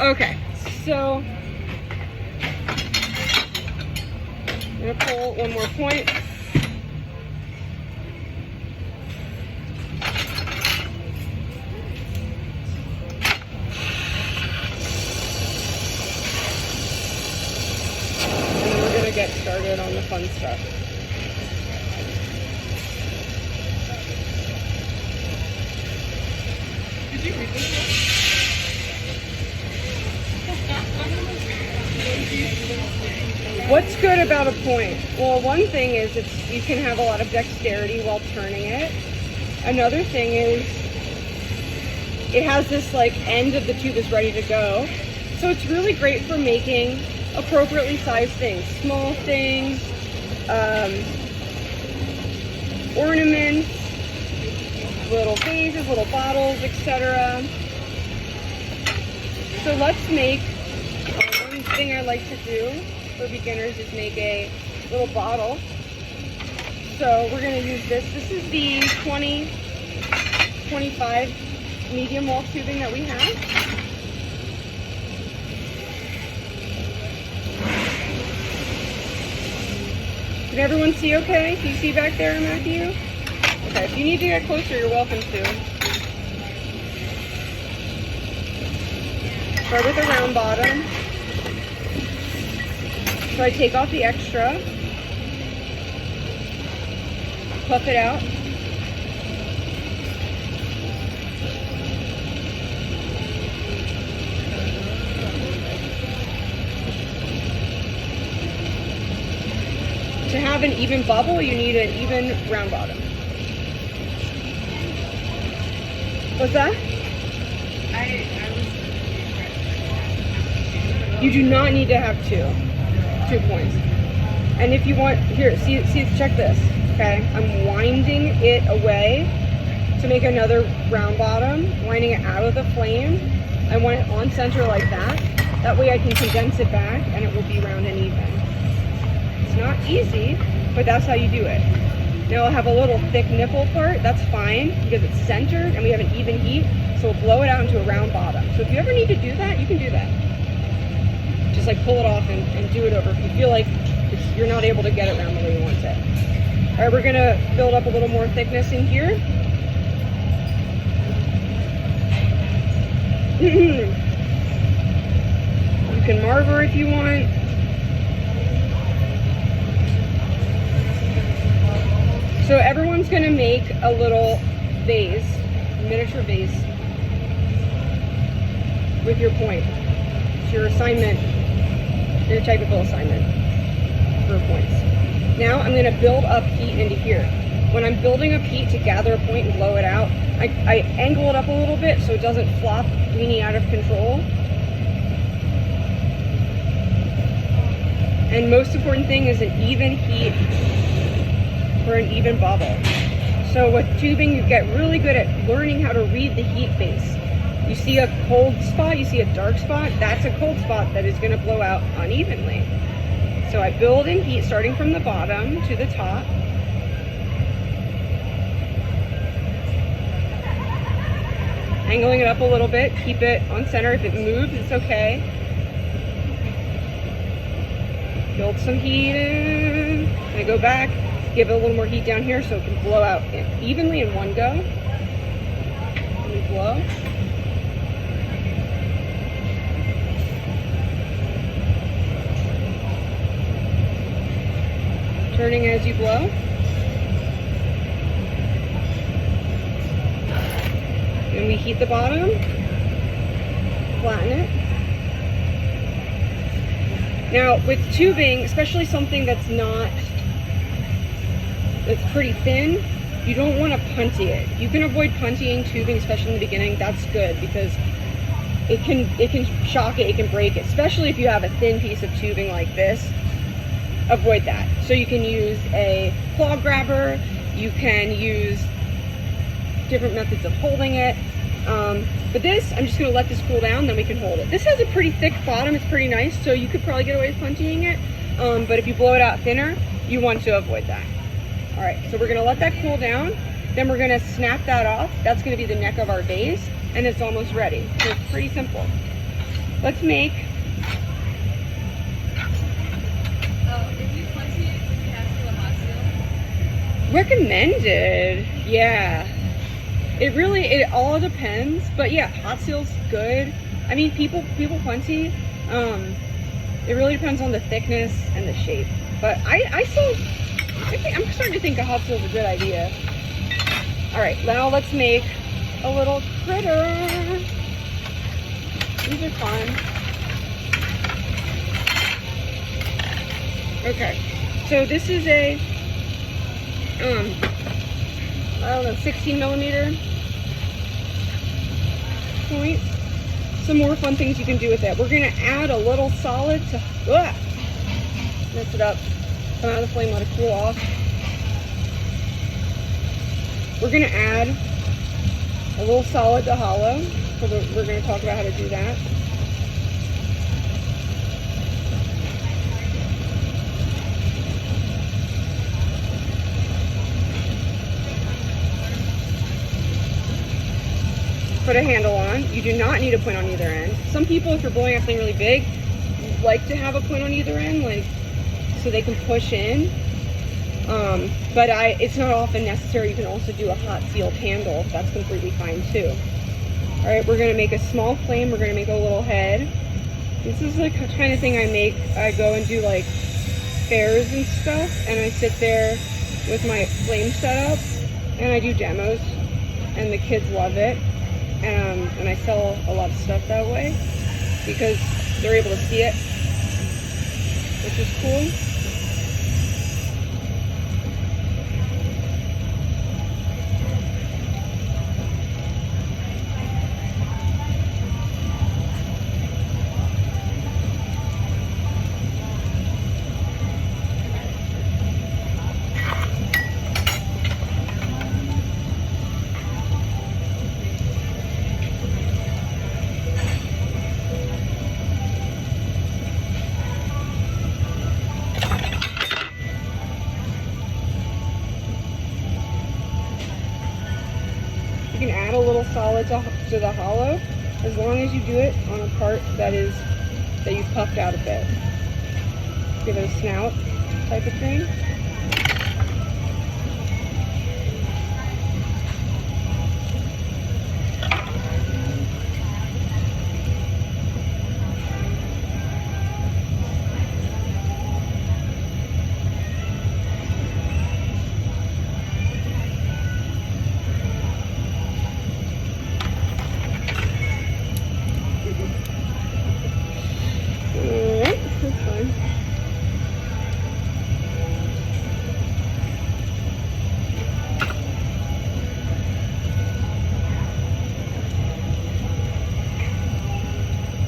Okay, so I'm gonna pull one more point. And then we're gonna get started on the fun stuff. Did you read this one? What's good about a point? Well, one thing is you can have a lot of dexterity while turning it. Another thing is it has this like end of the tube is ready to go. So it's really great for making appropriately sized things. Small things, ornaments, little vases, little bottles, etc. So let's make, one thing I like to do for beginners is make a little bottle. So we're going to use this. This is the 20-25 medium wall tubing that we have. Can everyone see okay? Can you see back there, Matthew? Okay, if you need to get closer, you're welcome to. Start with a round bottom. So I take off the extra, puff it out. To have an even bubble, you need an even round bottom. What's that? You do not need to have two points. And if you want, here, see, check this, okay? I'm winding it away to make another round bottom, winding it out of the flame. I want it on center like that. That way I can condense it back and it will be round and even. It's not easy, but that's how you do it. Now I'll have a little thick nipple part, that's fine because it's centered and we have an even heat, so we'll blow it out into a round bottom. So if you ever need to do that, you can do that. Just like pull it off and do it over if you feel like you're not able to get it around the way you want it. All right, we're gonna build up a little more thickness in here. You can marver if you want. So everyone's gonna make a little vase, miniature vase, with your point. It's your assignment, your technical assignment for points. Now I'm gonna build up heat into here. When I'm building up heat to gather a point and blow it out, I angle it up a little bit so it doesn't flop, leaning out of control. And most important thing is an even heat for an even bubble. So with tubing, you get really good at learning how to read the heat base. You see a cold spot, you see a dark spot, that's a cold spot that is going to blow out unevenly. So I build in heat starting from the bottom to the top. Angling it up a little bit, keep it on center. If it moves, it's okay. Build some heat in. I go back, give it a little more heat down here so it can blow out evenly in one go. Let me blow. Turning as you blow. And we heat the bottom, flatten it. Now with tubing, especially something that's pretty thin, you don't want to punty it. You can avoid puntying tubing, especially in the beginning. That's good because it can shock it, it can break it, especially if you have a thin piece of tubing like this. Avoid that. So you can use a claw grabber, you can use different methods of holding it. But this, I'm just going to let this cool down, then we can hold it. This has a pretty thick bottom, it's pretty nice, so you could probably get away with puntying it. But if you blow it out thinner, you want to avoid that. All right, so we're going to let that cool down, then we're going to snap that off. That's going to be the neck of our vase, and it's almost ready. So it's pretty simple. let's make. If you fancy it, you have to do a hot seal. Recommended. Yeah. It all depends, but yeah, hot seal's good. I mean, people plenty. It really depends on the thickness and the shape. But I'm starting to think a hot seal's a good idea. All right, now let's make a little critter. These are fun. Okay, so this is a I don't know, 16 millimeter point. Some more fun things you can do with it. We're gonna add a little solid to mess it up. Come out of the flame, let it cool off. We're gonna add a little solid to hollow. So we're gonna talk about how to do that. Put a handle on. You do not need a point on either end. Some people, if you're blowing up something really big, like to have a point on either end, like so they can push in. But it's not often necessary. You can also do a hot sealed handle. That's completely fine too. All right, we're gonna make a small flame. We're gonna make a little head. This is like the kind of thing I make. I go and do like fairs and stuff, and I sit there with my flame set up, and I do demos, and the kids love it. And I sell a lot of stuff that way because they're able to see it, which is cool. You can add a little solid to the hollow as long as you do it on a part that you've puffed out a bit. Give it a snout type of thing.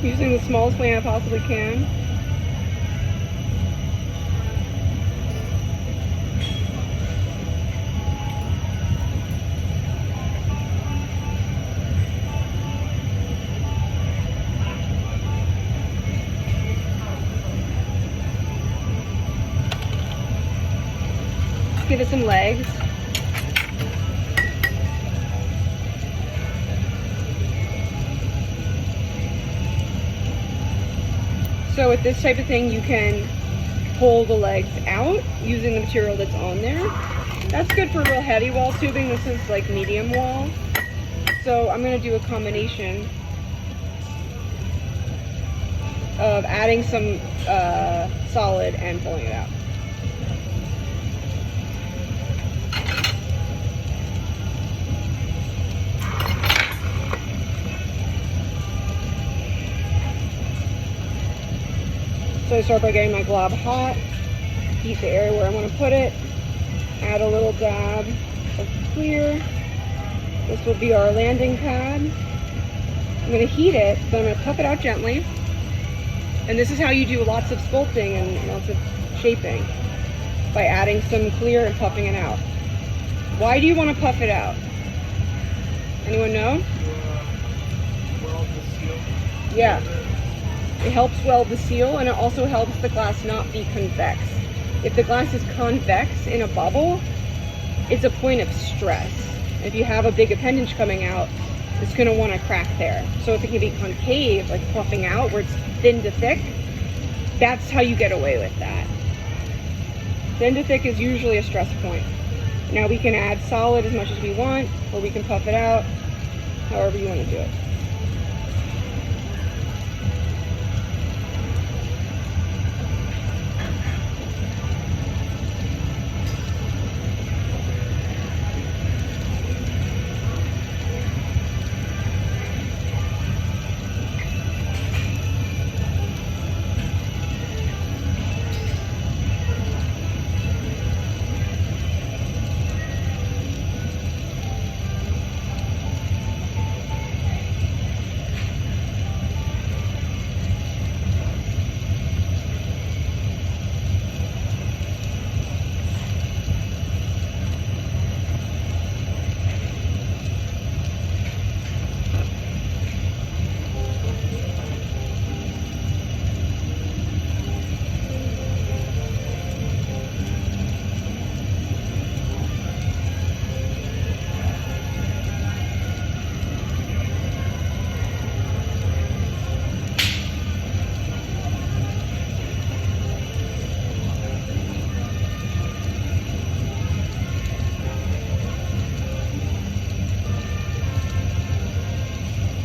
Using the smallest flame I possibly can. Give it some legs. So with this type of thing, you can pull the legs out using the material that's on there. That's good for real heavy wall tubing. This is like medium wall. So I'm gonna do a combination of adding some solid and pulling it out. So I start by getting my glob hot, heat the area where I want to put it, add a little dab of clear. This will be our landing pad. I'm going to heat it, but I'm going to puff it out gently. And this is how you do lots of sculpting and lots of shaping, by adding some clear and puffing it out. Why do you want to puff it out? Anyone know? Yeah. It helps weld the seal, and it also helps the glass not be convex. If the glass is convex in a bubble, it's a point of stress. If you have a big appendage coming out, it's going to want to crack there. So if it can be concave, like puffing out where it's thin to thick, that's how you get away with that. Thin to thick is usually a stress point. Now we can add solid as much as we want, or we can puff it out, however you want to do it.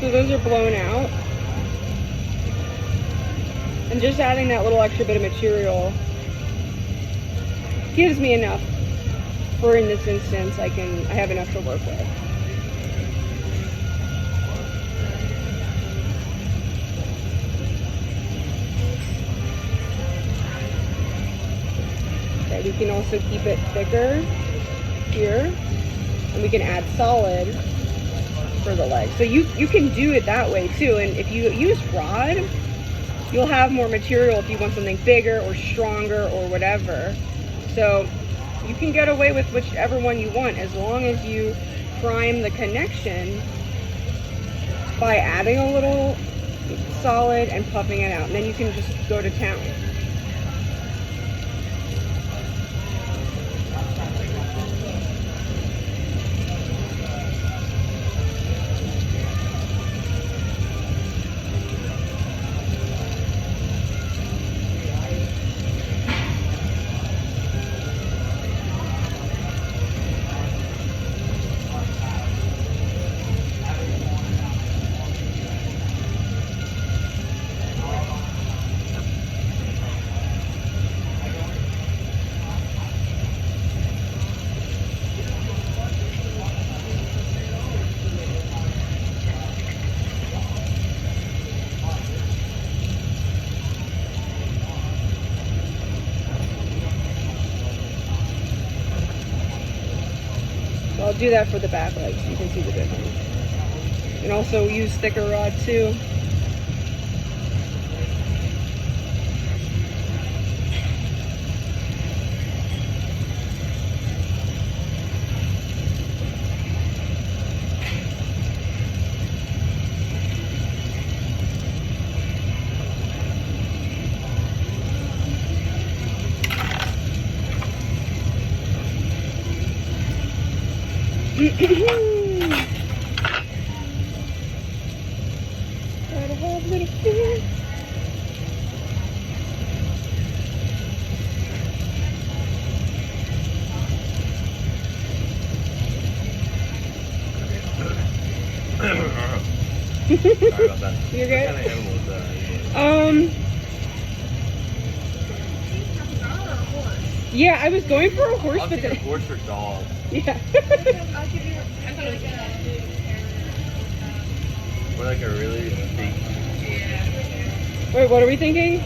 So those are blown out. And just adding that little extra bit of material gives me enough for, in this instance, I have enough to work with. Okay, we can also keep it thicker here, and we can add solid for the leg. So you can do it that way too, and if you use rod, you'll have more material if you want something bigger or stronger or whatever. So you can get away with whichever one you want as long as you prime the connection by adding a little solid and puffing it out, and then you can just go to town. I'll do that for the back legs so you can see the difference. And also use thicker rod too. Gotta have little fun. Sorry about that. You're good? What kind of animal is that? Yeah, I was going for a horse, I'll but take a then horse or dog. yeah. Or like a really big. Wait, what are we thinking?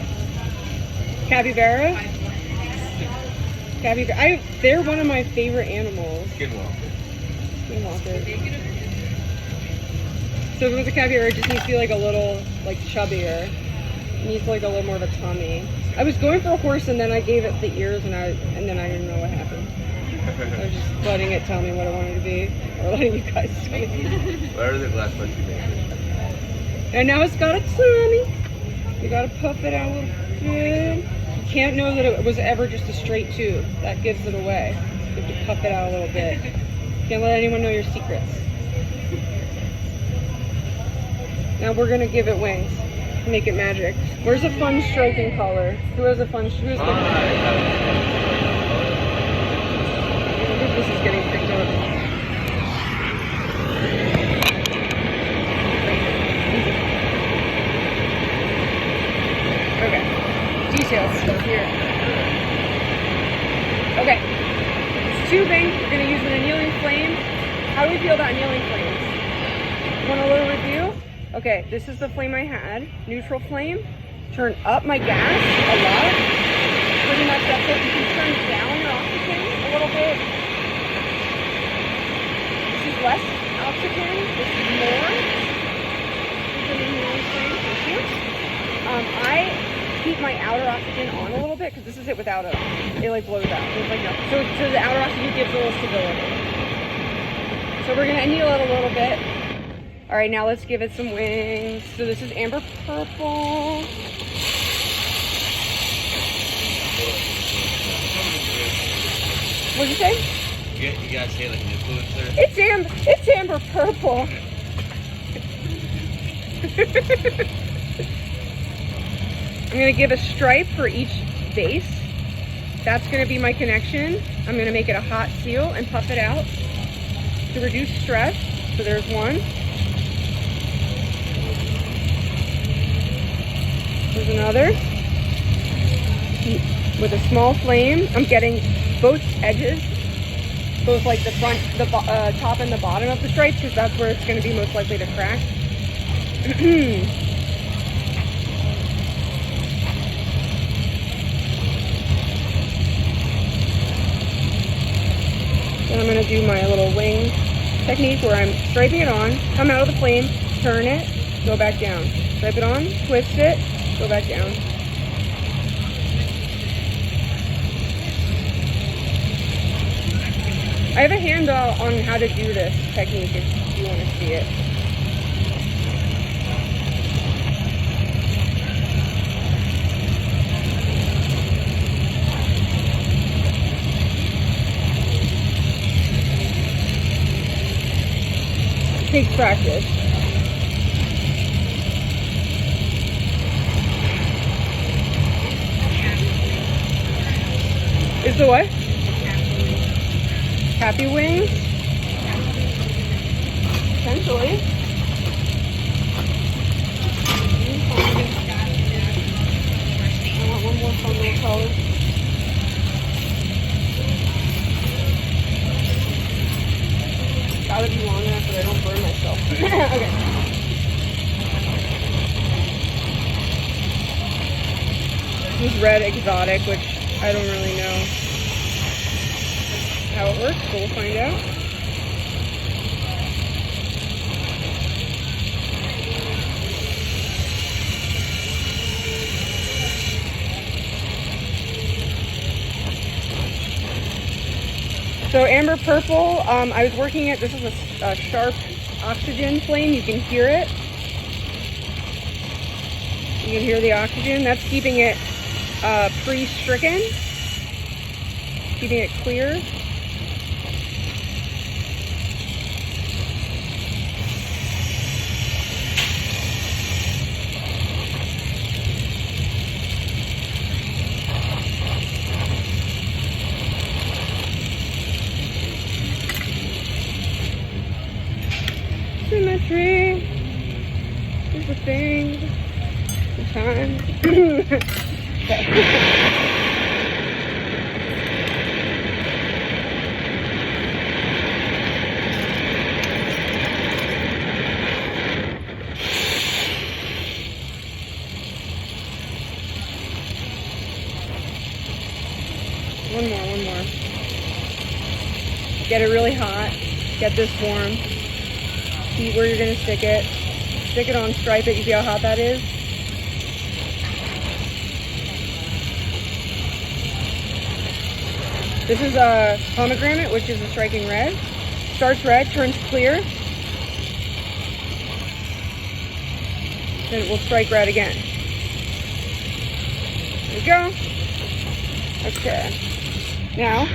Capybara? Capybara. They're one of my favorite animals. Skinwalker. Skinwalker. So if it was a capybara, it just needs to be like a little, like chubbier. It needs like a little more of a tummy. I was going for a horse and then I gave it the ears and then I didn't know what happened. I was just letting it tell me what I wanted to be, or letting you guys tell me. Whatever the last one you made. And now it's got a tummy. You gotta puff it out a little bit. You can't know that it was ever just a straight tube. That gives it away. You have to puff it out a little bit. Can't let anyone know your secrets. Now we're gonna give it wings. Make it magic. Where's a fun stroking color? Who has a fun? Who's the? This is getting picked up. Okay. Details stuff here. Okay. It's tubing. We're gonna use an annealing flame. How do we feel about annealing flames? Want a little review? Okay, this is the flame I had. Neutral flame. Turn up my gas a lot. Pretty much that's it. You can turn down your oxygen a little bit. This is less oxygen. This is more. This is an annealing flame. Thank you. I keep my outer oxygen on a little bit because this is it without it. It like blows out. It's like nothing. So the outer oxygen gives a little stability. So we're gonna anneal it a little bit. All right, now let's give it some wings. So this is amber purple. What'd you say? You gotta say like an influencer. It's amber purple. I'm gonna give a stripe for each base. That's gonna be my connection. I'm gonna make it a hot seal and puff it out to reduce stress. So there's one. There's another. With a small flame, I'm getting both edges, both like the front, the top and the bottom of the stripe, because that's where it's gonna be most likely to crack. Then I'm gonna do my little wing technique where I'm striping it on, come out of the flame, turn it, go back down. Stripe it on, twist it, go back down. I have a handout on how to do this technique if you want to see it. It takes practice. Is the what? Happy wings? Potentially. I want one more fun little color. Gotta be long enough that I don't burn myself. Okay. This is red exotic, which I don't really know how it works, but we'll find out. So amber purple, I was working it, this is a sharp oxygen flame, you can hear it. You can hear the oxygen, that's keeping it pre-stricken, keeping it clear. Symmetry is the thing. The time. Okay. One more. Get it really hot. Get this warm. See where you're gonna stick it. Stick it on, stripe it. You see how hot that is? This is a pomegranate, which is a striking red. Starts red, turns clear. Then it will strike red again. There we go. Okay. Now,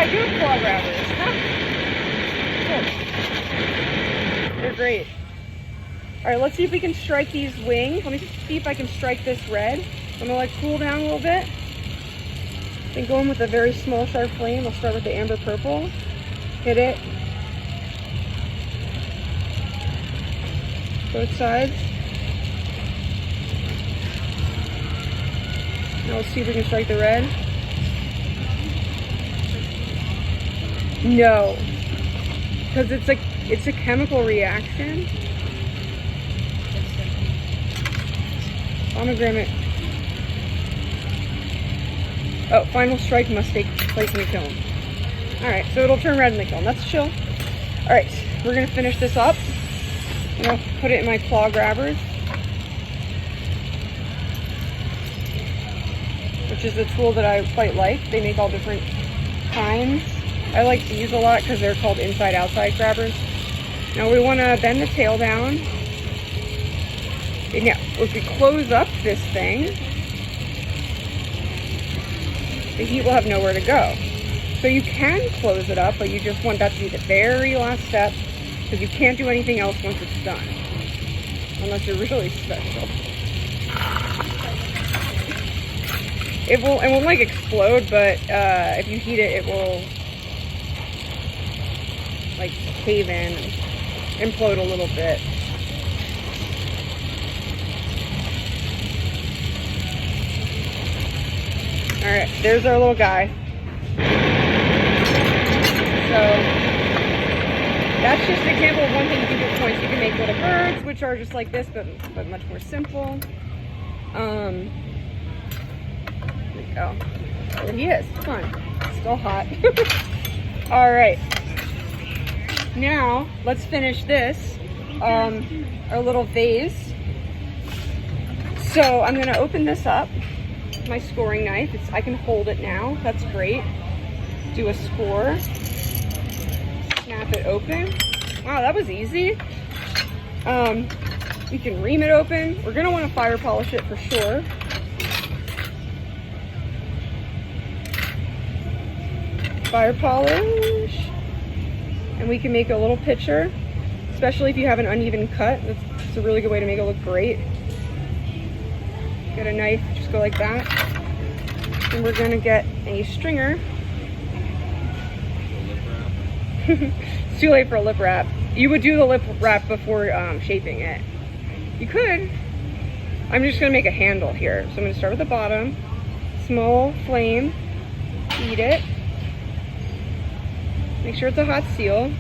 I do have claw grabbers. Cool. They're great. All right, let's see if we can strike these wings. Let me see if I can strike this red. I'm gonna let it cool down a little bit. Then go in with a very small sharp flame. I'll start with the amber purple. Hit it. Both sides. Now let's see if we can strike the red. No, because it's a chemical reaction. Pomegranate. Oh, final strike must take place in the kiln. Alright, so it'll turn red in the kiln. That's chill. Alright, we're going to finish this up. I'm going to put it in my claw grabbers, which is a tool that I quite like. They make all different kinds. I like these a lot because they're called inside-outside grabbers. Now we want to bend the tail down. And now, if we close up this thing, the heat will have nowhere to go. So you can close it up, but you just want that to be the very last step, because you can't do anything else once it's done. Unless you're really special. It won't like explode, but if you heat it, it will like cave in and implode a little bit. Alright, there's our little guy. So that's just an example of one thing you can do with points. You can make little birds, which are just like this, but much more simple. There we go. There he is. Come on. Still hot. Alright. Now, let's finish this. Our little vase. So I'm going to open this up. My scoring knife. I can hold it now. That's great. Do a score. Snap it open. Wow, that was easy. You can ream it open. We're going to want to fire polish it for sure. Fire polish. And we can make a little picture, especially if you have an uneven cut. That's a really good way to make it look great. Get a knife, just go like that. And we're gonna get a stringer. It's too late for a lip wrap. You would do the lip wrap before shaping it. You could. I'm just gonna make a handle here. So I'm gonna start with the bottom. Small flame, heat it. Make sure it's a hot seal.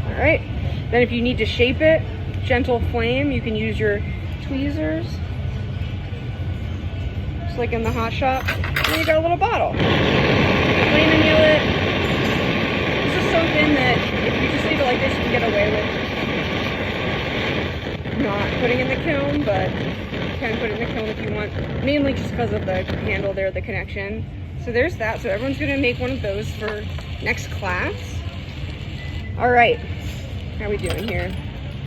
Alright, then if you need to shape it, gentle flame, you can use your tweezers, just like in the hot shop. And you got a little bottle. Flame anneal it. This is so thin that if you just leave it like this, you can get away with not putting it in the kiln, but you can put it in the kiln if you want, mainly just because of the handle there, the connection. So there's that. So everyone's gonna make one of those for next class. All right, how are we doing here?